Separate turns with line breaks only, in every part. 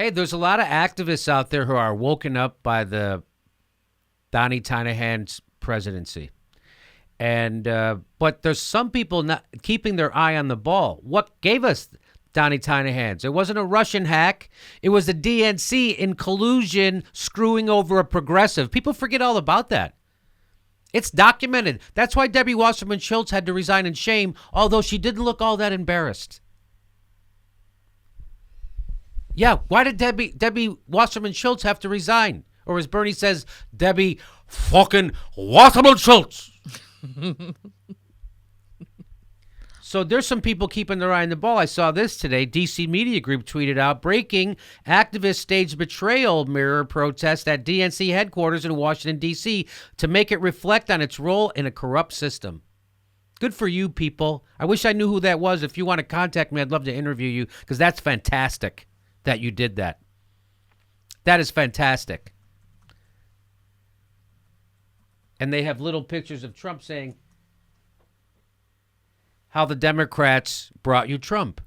Hey, there's a lot of activists out there who are woken up by the Donnie Tynahan's presidency. And but there's some people not keeping their eye on the ball. What gave us Donnie Tynahan's? It wasn't a Russian hack. It was the DNC in collusion screwing over a progressive. People forget all about that. It's documented. That's why Debbie Wasserman Schultz had to resign in shame, although she didn't look all that embarrassed. Yeah, why did Debbie Wasserman Schultz have to resign? Or as Bernie says, Debbie fucking Wasserman Schultz. So there's some people keeping their eye on the ball. I saw this today. DC Media Group tweeted out, breaking, activists staged betrayal mirror protest at DNC headquarters in Washington, D.C. to make it reflect on its role in a corrupt system. Good for you, people. I wish I knew who that was. If you want to contact me, I'd love to interview you because that's fantastic that you did that. That is fantastic. And they have little pictures of Trump saying how the Democrats brought you Trump.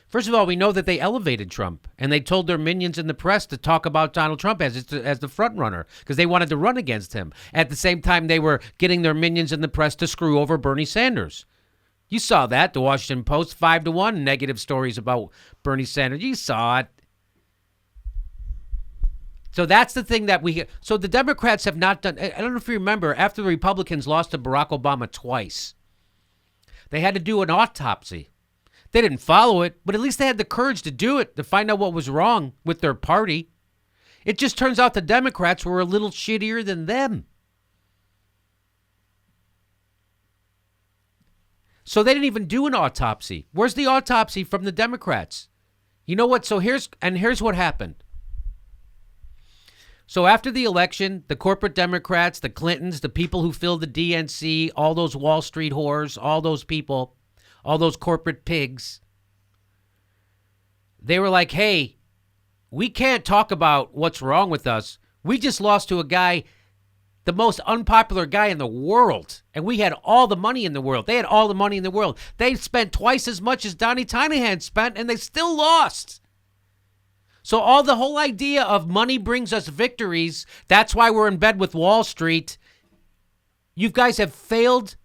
First of all, we know that they elevated Trump, and they told their minions in the press to talk about Donald Trump as the front runner because they wanted to run against him. At the same time, they were getting their minions in the press to screw over Bernie Sanders. You saw that, the Washington Post, 5-1 negative stories about Bernie Sanders. You saw it. So that's the thing that so the Democrats have not done. I don't know if you remember, after the Republicans lost to Barack Obama twice, they had to do an autopsy. They didn't follow it, but at least they had the courage to do it, to find out what was wrong with their party. It just turns out the Democrats were a little shittier than them. So they didn't even do an autopsy. Where's the autopsy from the Democrats? You know what? So here's what happened. So after the election, the corporate Democrats, the Clintons, the people who filled the DNC, all those Wall Street whores, all those people, all those corporate pigs, they were like, hey, we can't talk about what's wrong with us. We just lost to a guy, the most unpopular guy in the world, and we had all the money in the world. They had all the money in the world. They spent twice as much as Donnie Tynahan spent, and they still lost. So the whole idea of money brings us victories, that's why we're in bed with Wall Street. You guys have failed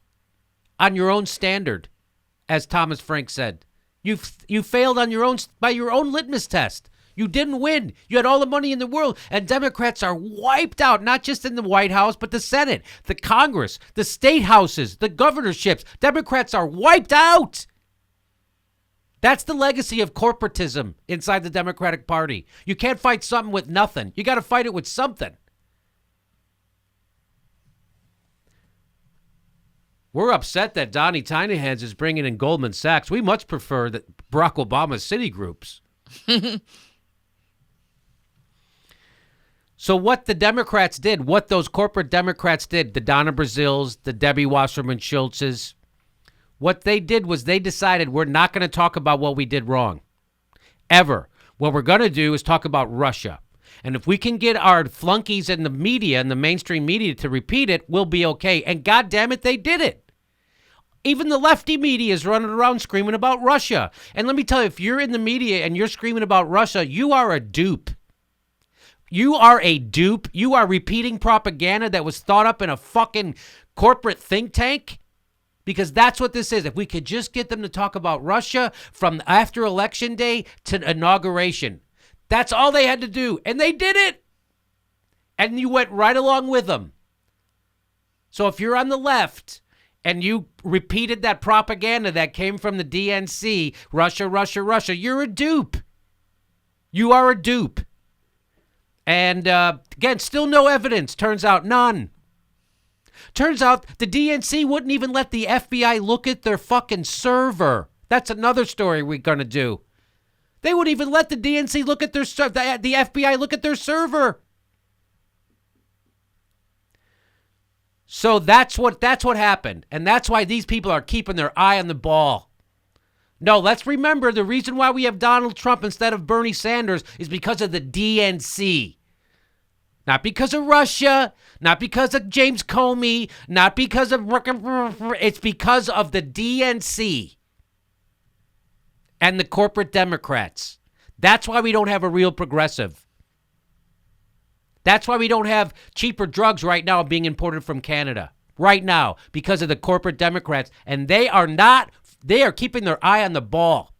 on your own standard, as Thomas Frank said. You failed on by your own litmus test. You didn't win. You had all the money in the world, and Democrats are wiped out, not just in the White House, but the Senate, the Congress, the state houses, the governorships. Democrats are wiped out. That's the legacy of corporatism inside the Democratic Party. You can't fight something with nothing. You got to fight it with something. We're upset that Donnie Tynahan's is bringing in Goldman Sachs. We much prefer that Barack Obama's Citigroups. So what the Democrats did, what those corporate Democrats did, the Donna Brazils, the Debbie Wasserman Schultzes, what they did was they decided we're not going to talk about what we did wrong, ever. What we're going to do is talk about Russia. And if we can get our flunkies in the media, in the mainstream media, to repeat it, we'll be okay. And God damn it, they did it. Even the lefty media is running around screaming about Russia. And let me tell you, if you're in the media and you're screaming about Russia, you are a dupe. You are a dupe. You are repeating propaganda that was thought up in a fucking corporate think tank. Because that's what this is. If we could just get them to talk about Russia from after Election Day to inauguration. That's all they had to do. And they did it. And you went right along with them. So if you're on the left and you repeated that propaganda that came from the DNC, Russia, Russia, Russia, you're a dupe. You are a dupe. And again, still no evidence. Turns out none. Turns out the DNC wouldn't even let the FBI look at their fucking server. That's another story we're going to do. They wouldn't even let the DNC look at their the FBI look at their server. So that's what happened. And that's why these people are keeping their eye on the ball. No, let's remember the reason why we have Donald Trump instead of Bernie Sanders is because of the DNC. Not because of Russia, not because of James Comey, not because of... It's because of the DNC and the corporate Democrats. That's why we don't have a real progressive. That's why we don't have cheaper drugs right now being imported from Canada. Right now, because of the corporate Democrats. And they are keeping their eye on the ball.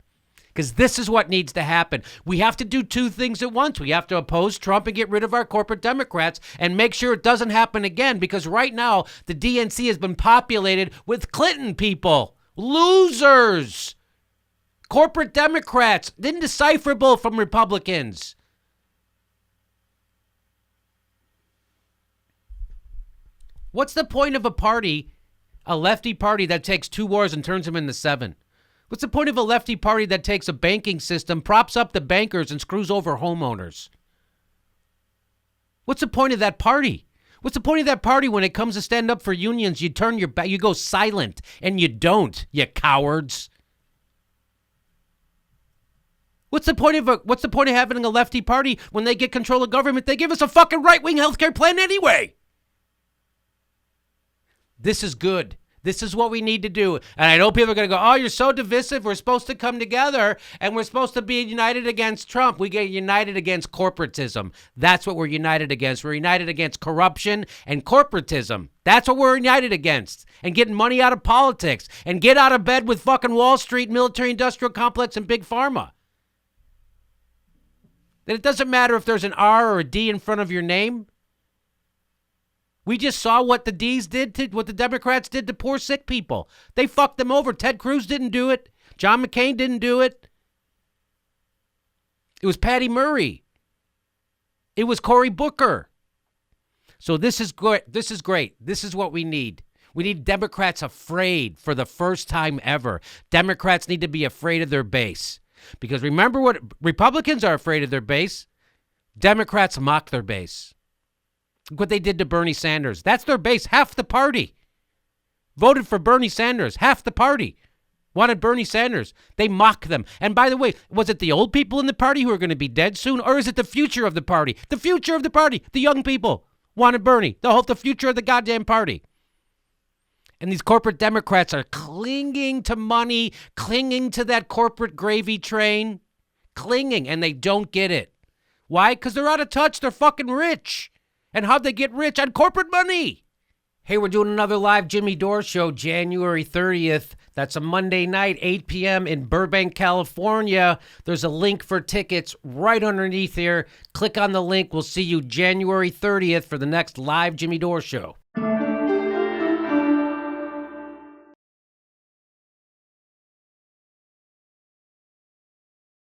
Because this is what needs to happen. We have to do two things at once. We have to oppose Trump and get rid of our corporate Democrats and make sure it doesn't happen again. Because right now, the DNC has been populated with Clinton people. Losers. Corporate Democrats. Indecipherable from Republicans. What's the point of a party, a lefty party that takes 2 wars and turns them into 7? What's the point of a lefty party that takes a banking system, props up the bankers, and screws over homeowners? What's the point of that party? What's the point of that party when it comes to stand up for unions? You turn your back, you go silent, and you don't, you cowards. What's the point of having a lefty party when they get control of government? They give us a fucking right-wing healthcare plan anyway. This is good. This is what we need to do. And I know people are going to go, oh, you're so divisive. We're supposed to come together and we're supposed to be united against Trump. We get united against corporatism. That's what we're united against. We're united against corruption and corporatism. That's what we're united against. And getting money out of politics. And get out of bed with fucking Wall Street, military industrial complex, and big pharma. That it doesn't matter if there's an R or a D in front of your name. We just saw what the Democrats did to poor sick people. They fucked them over. Ted Cruz didn't do it. John McCain didn't do it. It was Patty Murray. It was Cory Booker. So this is good. This is great. This is what we need. We need Democrats afraid for the first time ever. Democrats need to be afraid of their base. Because remember what Republicans are afraid of their base. Democrats mock their base. Look what they did to Bernie Sanders. That's their base. Half the party voted for Bernie Sanders. Half the party wanted Bernie Sanders. They mock them. And by the way, was it the old people in the party who are going to be dead soon? Or is it the future of the party? The future of the party. The young people wanted Bernie. The future of the goddamn party. And these corporate Democrats are clinging to money, clinging to that corporate gravy train, clinging, and they don't get it. Why? Because they're out of touch. They're fucking rich. And how'd they get rich? On corporate money. Hey, we're doing another live Jimmy Dore show, January 30th. That's a Monday night, 8 p.m. in Burbank, California. There's a link for tickets right underneath here. Click on the link. We'll see you January 30th for the next live Jimmy Dore show.